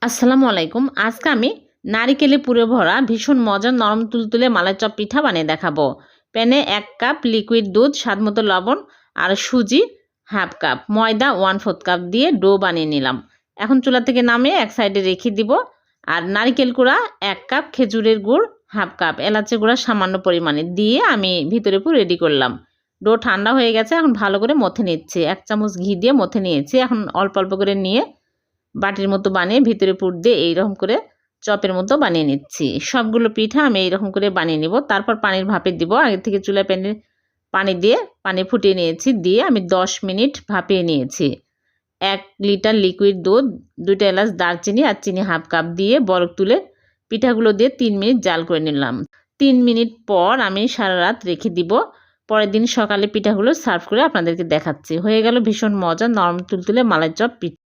আসসালামু আলাইকুম। আজকে আমি নারিকেলে পুরে ভরা ভীষণ মজার নরম তুলতুলে মালাই চপ পিঠা বানিয়ে দেখাবো। প্যানে 1 কাপ লিকুইড দুধ, স্বাদমতো লবণ আর সুজি হাফ কাপ, ময়দা 1/4 কাপ দিয়ে ডো বানিয়ে নিলাম। এখন চুলা থেকে নামিয়ে এক সাইডে রেখে দিব। আর নারিকেল গুঁড়া 1 কাপ, খেজুরের গুড় হাফ কাপ, এলাচের গুঁড়া সামান্য পরিমাণে দিয়ে আমি ভিতরে পুর রেডি করলাম। ডো ঠান্ডা হয়ে গেছে, এখন ভালো করে মথে নিচ্ছি। 1 চামচ ঘি দিয়ে মথে নিয়েছি। এখন অল্প অল্প করে নিয়ে বাটির মতো বানিয়ে ভিতরে পুর দিয়ে এইরকম করে চপের মতো বানিয়ে নিচ্ছি। সবগুলো পিঠা আমি এইরকম করে বানিয়ে নিব। তারপর পানির ভাপে দিব। আগে থেকে চুলায় পানি দিয়ে পানি ফুটিয়ে নিয়েছি, দিয়ে আমি 10 মিনিট ভাপিয়ে নিয়েছি। 1 লিটার লিকুইড দুধ, 2টা এলাচ, দারচিনি আর চিনি হাফ কাপ দিয়ে বরফ তুলে পিঠাগুলো দিয়ে 3 মিনিট জাল করে নিলাম। 3 মিনিট পর আমি সারা রাত রেখে দিব। পরের দিন সকালে পিঠাগুলো সার্ভ করে আপনাদেরকে দেখাচ্ছি। হয়ে গেল ভীষণ মজার নরম তুলতুলে মালাই চপ পিঠা।